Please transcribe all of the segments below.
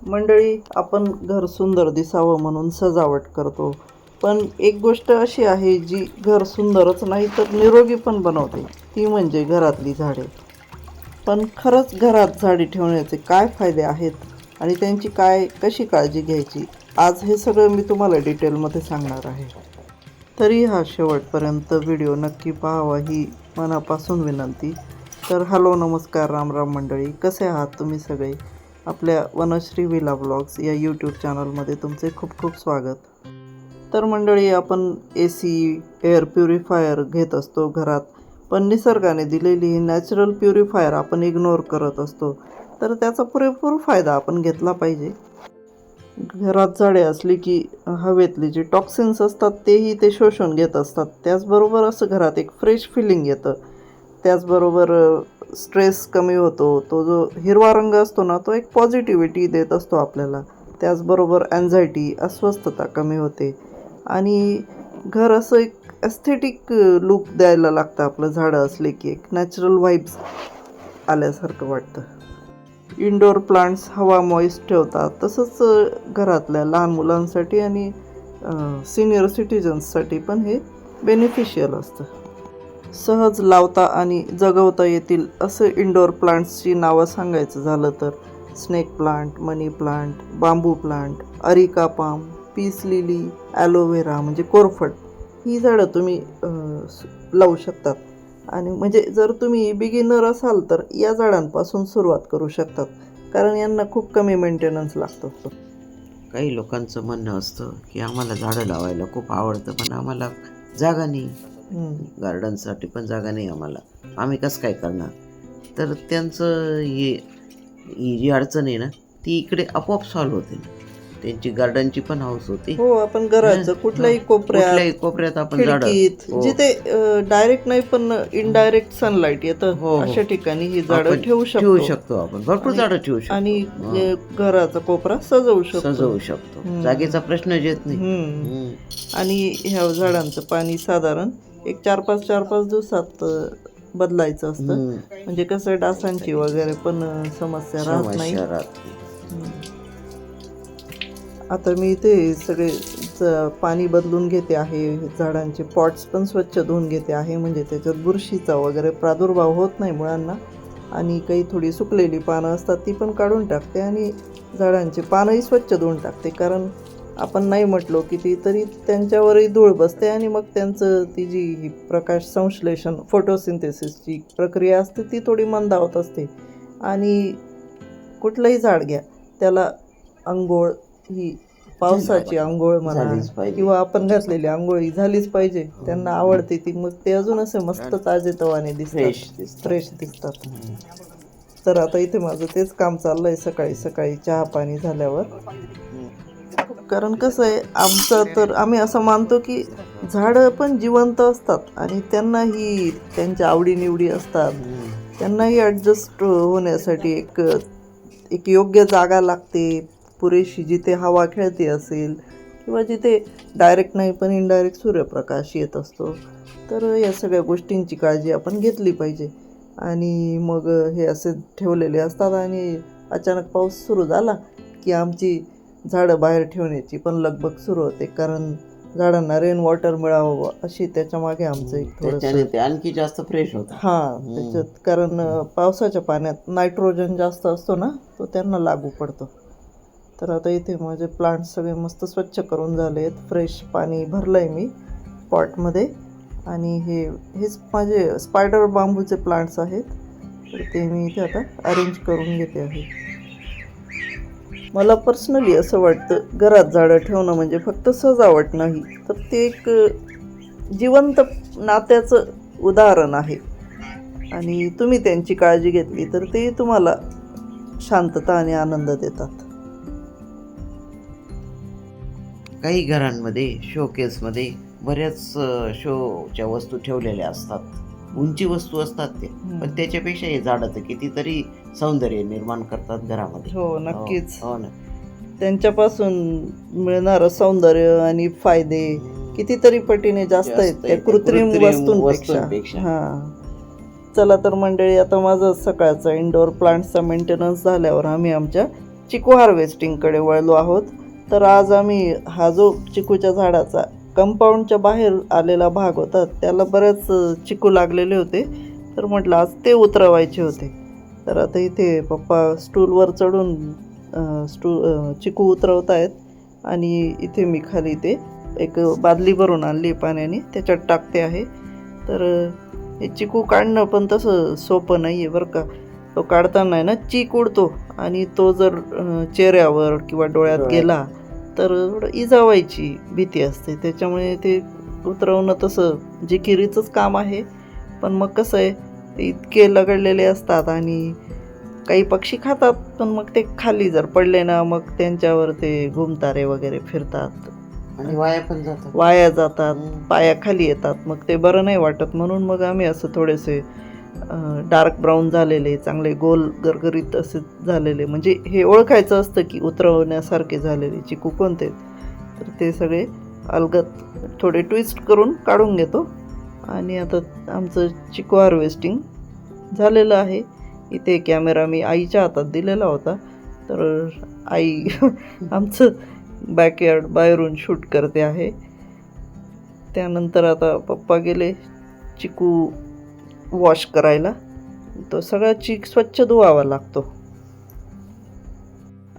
मंडळी, आपण घर सुंदर दिसावं म्हणून सजावट करतो, पण एक गोष्ट अशी आहे जी घर सुंदरच नाही तर निरोगी पण बनवते, ती म्हणजे घरातली झाडे. पण खरंच घरात झाडे ठेवण्याचे काय फायदे आहेत आणि त्यांची कशी काळजी घ्यायची, आज हे सगळं मी तुम्हाला डिटेलमध्ये सांगणार आहे. तरी हा शेवटपर्यंत व्हिडिओ नक्की पाहावा ही मनापासून विनंती. तर हॅलो, नमस्कार, राम राम मंडळी, कसे आहात तुम्ही सगळे? आपल्या वनश्री विला ब्लॉग्स या यूट्यूब चॅनलमध्ये तुमचे खूप खूप स्वागत. तर मंडळी, आपण AC, एअर प्युरिफायर घेत असतो घरात, पण निसर्गाने दिलेली ही नॅचरल प्युरिफायर आपण इग्नोर करत असतो. तर त्याचा पुरेपूर फायदा आपण घेतला पाहिजे. घरात झाडे असली की हवेतली जी टॉक्सिन्स असतात तेही ते शोषून घेत असतात. त्याचबरोबर असं घरात एक फ्रेश फिलिंग येतं. त्याचबरोबर स्ट्रेस कमी होतो. तो जो हिरवा रंग असतो ना, तो एक पॉझिटिव्हिटी देत असतो आपल्याला. त्याचबरोबर अँझायटी, अस्वस्थता कमी होते आणि घर असं एक एस्थेटिक लुक द्यायला लागतं. आपलं झाडं असले की एक नॅचरल व्हाईब्स आल्यासारखं वाटतं. इंडोर प्लांट्स हवा मॉइस्ट ठेवतात. तसंच घरातल्या लहान मुलांसाठी आणि सिनियर सिटिझन्ससाठी पण हे बेनिफिशियल असतं. सहज लावता आणि जगवता येतील असं इंडोर प्लांट्सची नावं सांगायचं झालं तर snake plant, money plant, bamboo plant, areca palm, peace lily, aloe vera म्हणजे कोरफड, ही झाडं तुम्ही लावू शकतात. आणि म्हणजे जर तुम्ही बिगिनर असाल तर या झाडांपासून सुरुवात करू शकतात, कारण यांना खूप कमी मेंटेनन्स लागतो. काही लोकांचं म्हणणं असतं की आम्हाला झाडं लावायला खूप आवडतं, पण आम्हाला जागा नाही, गार्डनसाठी पण जागा नाही आम्हाला, आम्ही कसं काय करणार? तर त्यांचं ही जी अडचण आहे ना, ती इकडे आपोआप सॉल्व्ह होते. त्यांची गार्डनची पण हाऊस होती. हो, आपण घराचं कुठल्याही कोपऱ्यात आपण झाडं, खिडकीत, जिथे डायरेक्ट नाही पण इनडायरेक्ट सनलाईट येतं अशा ठिकाणी ही झाडं ठेवू शकतो. आपण भरपूर झाडं ठेवू शकतो आणि घराचा कोपरा सजवू शकतो. जागेचा प्रश्नच येत नाही. आणि ह्या झाडांचं पाणी साधारण एक 4-5 दिवसात बदलायचं असतं, म्हणजे कसं डासांची वगैरे पण समस्या राहत नाही. आता मी इथे सगळे पाणी बदलून घेते आहे. झाडांचे पॉट्स पण स्वच्छ धुवून घेते आहे, म्हणजे त्याच्यात बुरशीचा वगैरे प्रादुर्भाव होत नाही मुळांना. आणि काही थोडी सुकलेली पानं असतात ती पण काढून टाकते आणि झाडांची पानंही स्वच्छ धुवून टाकते, कारण आपण नाही म्हटलो की ती तरी त्यांच्यावरही धूळ बसते आणि मग त्यांचं ती जी प्रकाश संश्लेषण, फोटोसिंथेसिसची प्रक्रिया असते ती थोडी मंदावत असते. आणि कुठलंही झाड घ्या, त्याला अंघोळ ही पावसाची अंघोळ म्हणा किंवा आपण घातलेली अंघोळी झालीच पाहिजे. त्यांना आवडते ती, मग ते अजून असे मस्त ताजेतवाने दिसतात, फ्रेश दिसतात. तर आता इथे माझं तेच काम चाललंय सकाळी सकाळी चहा पाणी झाल्यावर. कारण कसं आहे आमचं, तर आम्ही असं मानतो की झाडं पण जिवंत असतात आणि त्यांनाही त्यांच्या आवडीनिवडी असतात. त्यांनाही ॲडजस्ट होण्यासाठी एक योग्य जागा लागते, पुरेशी, जिथे हवा खेळते असेल किंवा जिथे डायरेक्ट नाही पण इनडायरेक्ट सूर्यप्रकाश येत असतो. तर या सगळ्या गोष्टींची काळजी आपण घेतली पाहिजे. आणि मग हे असे ठेवलेले असतात आणि अचानक पाऊस सुरू झाला की आमची झाडं बाहेर ठेवण्याची पण लगबग सुरू होते, कारण झाडांना रेन वॉटर मिळावं अशी त्याच्यामागे आमचं एक थोडंसं ते आणखी जास्त फ्रेश होतं. त्याच्यात, कारण पावसाच्या पाण्यात नायट्रोजन जास्त असतो ना, तो त्यांना लागू पडतो. तर आता इथे माझे प्लांट्स सगळे मस्त स्वच्छ करून झाले आहेत. फ्रेश पाणी भरलं आहे मी पॉटमध्ये. आणि हेच माझे स्पायडर बांबूचे प्लांट्स आहेत, तर ते मी इथे आता अरेंज करून घेते आहे. मला पर्सनली असं वाटतं, घरात झाडं ठेवणं म्हणजे फक्त सजावट नाही, तर ते एक जिवंत नात्याचं उदाहरण आहे. आणि तुम्ही त्यांची काळजी घेतली तर ते तुम्हाला शांतता आणि आनंद देतात. काही घरांमध्ये शोकेसमध्ये बऱ्याच शोच्या वस्तू ठेवलेल्या असतात, उंची वस्तू असतात ते, पण त्याच्यापेक्षा हे झाडं तर कितीतरी सौंदर्य निर्माण करतात घरामध्ये. हो, नक्कीच. हो ना. त्यांच्यापासून मिळणारं सौंदर्य आणि फायदे कितीतरी पटीने जास्त आहेत त्या कृत्रिम वस्तूंपेक्षा. चला तर मंडळी, आता माझं सकाळचा इंडोर प्लांट्सचा मेंटेनन्स झाल्यावर आम्ही आमच्या चिकू हार्वेस्टिंगकडे वळलो आहोत. तर आज आम्ही हा जो चिकूच्या झाडाचा कंपाऊंडच्या बाहेर आलेला भाग होता, त्याला बरेच चिकू लागलेले होते. तर म्हटलं आज ते उतरवायचे होते. तर आता इथे पप्पा स्टूलवर चढून चिकू उतरवत आहेत आणि इथे मी खाली ते एक बादली भरून आणली पाण्याने, त्याच्यात टाकते आहे. तर हे चिकू काढणं पण तसं सोपं नाही आहे बरं का. तो काढताना आहे ना चीक उडतो आणि तो जर चेहऱ्यावर किंवा डोळ्यात गेला तर थोडं इजा व्हायची भीती असते. त्याच्यामुळे ते उतरवणं तसं जिकिरीचंच काम आहे. पण मग कसं आहे, ते इतके लगडलेले असतात आणि काही पक्षी खातात, पण मग ते खाली जर पडले ना मग त्यांच्यावर ते घुमतारे वगैरे फिरतात, आणि वाया जातात, पायाखाली येतात. मग ते बरं नाही वाटत. म्हणून मग आम्ही असं थोडेसे डार्क ब्राऊन झालेले, चांगले गोल गरगरीत असे झालेले, म्हणजे हे ओळखायचं असतं की उतरवण्यासारखे झालेले चिकू कोणते. तर ते सगळे अलगद थोडे ट्विस्ट करून काढून घेतो. आणि आता आमचं चिकू हार्वेस्टिंग झालेलं आहे. इथे कॅमेरा मी आईच्या हातात दिलेला होता. तर आई आमचं बॅकयार्ड बाहेरून शूट करते आहे. त्यानंतर आता पप्पा गेले चिकू वॉश करायला. तो सगळा चीक स्वच्छ धुवावा लागतो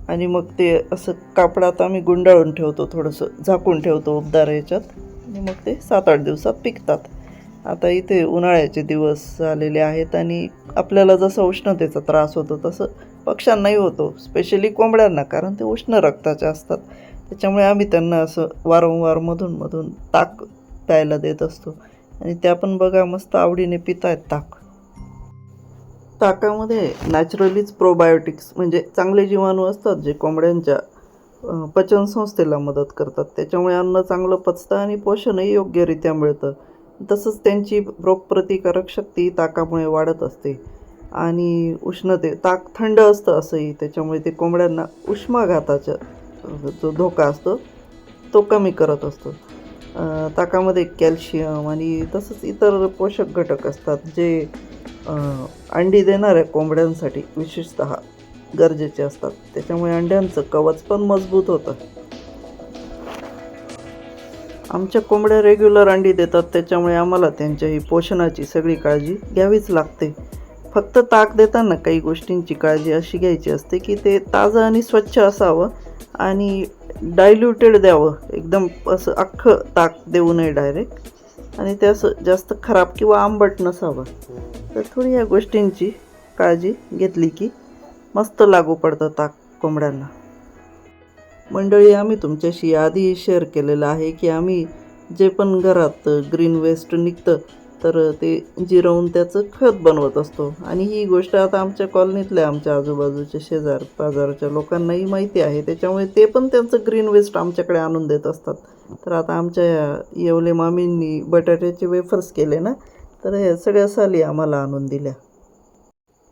आणि मग ते असं कापडात आम्ही गुंडाळून ठेवतो, थोडंसं झाकून ठेवतो उबदार याच्यात, आणि मग ते 7-8 दिवसात पिकतात. आता इथे उन्हाळ्याचे दिवस आलेले आहेत आणि आपल्याला जसं उष्णतेचा त्रास होतो तसं पक्ष्यांनाही होतो, स्पेशली कोंबड्यांना, कारण ते उष्ण रक्ताचे असतात. त्याच्यामुळे आम्ही त्यांना असं वारंवार मधून ताक प्यायला देत असतो आणि त्या पण बघा मस्त आवडीने पितायत ताक. ताकामध्ये नॅचरलीच प्रोबायोटिक्स म्हणजे चांगले जीवाणू असतात जे कोंबड्यांच्या पचनसंस्थेला मदत करतात. त्याच्यामुळे अन्न चांगलं पचतं आणि पोषणही योग्यरित्या मिळतं. तसंच त्यांची रोगप्रतिकारक शक्ती ताकामुळे वाढत असते. आणि ताक थंड असतं असंही, त्याच्यामुळे ते कोंबड्यांना उष्माघाताचा जो धोका असतो तो कमी करत असतो. ताकामध्ये कॅल्शियम आणि तसंच इतर पोषक घटक असतात जे अंडी देणाऱ्या कोंबड्यांसाठी विशेषतः गरजेचे असतात. त्याच्यामुळे अंड्यांचं कवच पण मजबूत होतं. आमच्या कोंबड्या रेग्युलर अंडी देतात, त्याच्यामुळे आम्हाला त्यांच्याही पोषणाची सगळी काळजी घ्यावीच लागते. फक्त ताक देताना काही गोष्टींची काळजी अशी घ्यायची असते की ते ताजं आणि स्वच्छ असावं आणि डायल्युटेड द्यावं. एकदम असं अख्खं ताक देऊ नये डायरेक्ट, आणि ते असं जास्त खराब किंवा आंबट नसावं. तर थोडी या गोष्टींची काळजी घेतली की मस्त लागू पडतं ताक कोंबड्यांना. मंडळी, आम्ही तुमच्याशी आधी शेअर केलेलं आहे की आम्ही जे पण घरात ग्रीन वेस्ट निघतं तर ते जिरवून त्याचं खत बनवत असतो. आणि ही गोष्ट आता आमच्या कॉलनीतल्या आमच्या आजूबाजूच्या शेजार पाजारच्या लोकांनाही माहिती आहे. त्याच्यामुळे ते पण त्यांचं ग्रीन वेस्ट आमच्याकडे आणून देत असतात. तर आता आमच्या येवले मामींनी बटाट्याचे वेफर्स केले ना, तर हे सगळ्या साली आम्हाला आणून दिल्या.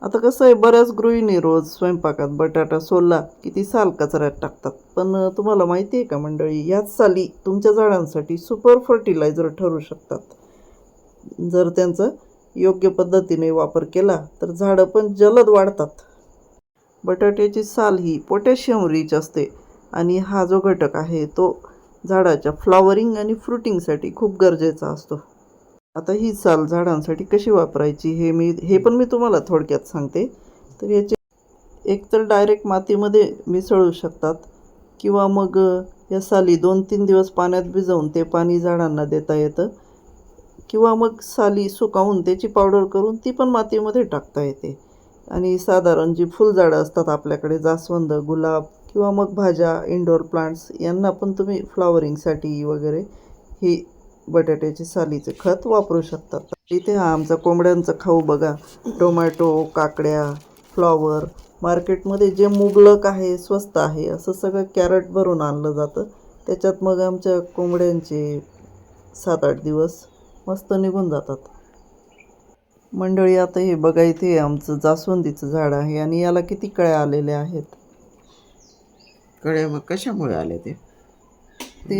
आता कसं आहे, बऱ्याच गृहिणी रोज स्वयंपाकात बटाटा सोलला की ती साल कचऱ्यात टाकतात. पण तुम्हाला माहिती आहे का मंडळी, ह्याच साली तुमच्या झाडांसाठी सुपर फर्टिलायझर ठरू शकतात. जर त्यांचा योग्य पद्धतीने वापर केला तर झाडं पण जलद वाढतात. बटाट्याची साल ही पोटॅशियम रिच असते आणि हा जो घटक आहे तो झाडाच्या फ्लॉवरिंग आणि फ्रुटिंगसाठी खूप गरजेचा असतो. आता ही साल झाडांसाठी कशी वापरायची हे पण मी तुम्हाला थोडक्यात सांगते. तर याचे एकतर डायरेक्ट मातीमध्ये मिसळू शकतात किंवा मग या साली 2-3 दिवस पाण्यात भिजवून ते पाणी झाडांना देता येतं, किंवा मग साली सुकावून त्याची पावडर करून ती पण मातीमध्ये टाकता येते. आणि साधारण जी फुलझाडं असतात आपल्याकडे, जास्वंद, गुलाब किंवा मग भाज्या, इंडोर प्लांट्स, यांना पण तुम्ही फ्लॉवरिंगसाठी वगैरे ही बटाट्याची सालीचे खत वापरू शकतात. इथे हा आमचा कोंबड्यांचा खाऊ बघा, टोमॅटो, काकड्या, फ्लॉवर. मार्केटमध्ये जे मुबलक आहे, स्वस्त आहे, असं सगळं कॅरेट भरून आणलं जातं. त्याच्यात मग आमच्या कोंबड्यांचे 7-8 दिवस मस्त निघून जातात. मंडळी, आता हे बघा, इथे आमचं जास्वंदीचं झाड आहे आणि याला किती कळ्या आलेल्या आहेत. कळ्या मग कशामुळे आले ते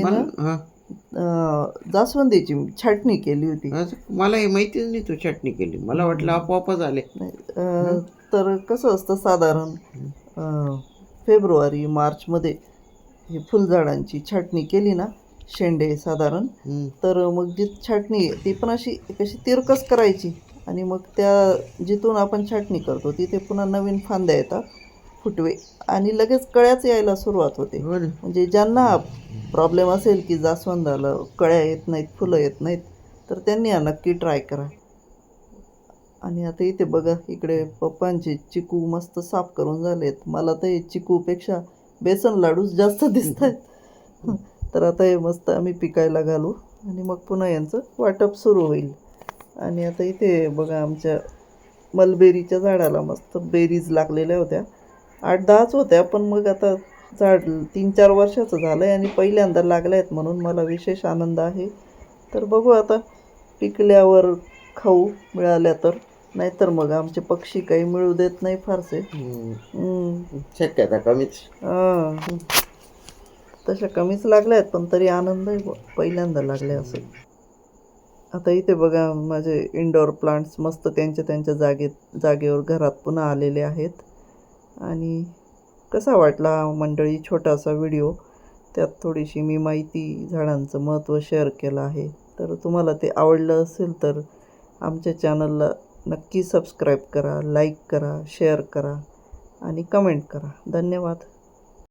ना जास्वंदीची छाटणी केली होती. मला हे माहितीच नाही तू चटणी केली, मला वाटलं आपोआपच आले. तर कसं असतं, साधारण फेब्रुवारी मार्चमध्ये हे फुलझाडांची छाटणी केली ना, शेंडे साधारण, तर मग जी छाटणी आहे ती पण अशी कशी तिरकस करायची आणि मग त्या जिथून आपण छाटणी करतो तिथे पुन्हा नवीन फांद्या येतात, फुटवे, आणि लगेच कळ्याच यायला सुरुवात होते. हो ना. म्हणजे ज्यांना प्रॉब्लेम असेल की जास्वंदाला कळ्या येत नाहीत, फुलं येत नाहीत, तर त्यांनी हा नक्की ट्राय करा. आणि आता इथे बघा, इकडे पप्पांचे चिकू मस्त साफ करून झालेत. मला तर हे चिकूपेक्षा बेसन लाडूच जास्त दिसत आहेत. तर आता हे मस्त आम्ही पिकायला घालू आणि मग पुन्हा यांचं वाटप सुरू होईल. आणि आता इथे बघा, आमच्या मलबेरीच्या झाडाला मस्त बेरीज लागलेल्या होत्या. 8-10च होत्या, पण मग आता झाड 3-4 वर्षाचं झालं आहे आणि पहिल्यांदा लागल्या आहेत म्हणून मला विशेष आनंद आहे. तर बघू आता पिकल्यावर खाऊ मिळाल्या तर, नाहीतर मग आमचे पक्षी काही मिळू देत नाही फारसे. शक्यता कमीच. हां, तशा कमीच लागल्या आहेत, पण तरी आनंद आहे बुवा, पहिल्यांदा लागल्या असं. आता इथे बघा, माझे इंडोर प्लांट्स मस्त त्यांच्या त्यांच्या जागेवर घरात पुन्हा आलेले आहेत. आणि कसा वाटला हा मंडळी छोटासा व्हिडिओ? त्यात थोडीशी मी माहिती, झाडांचं महत्त्व शेअर केलं आहे. तर तुम्हाला ते आवडलं असेल तर आमच्या चॅनलला नक्की सबस्क्राईब करा, लाईक करा, शेअर करा आणि कमेंट करा. धन्यवाद.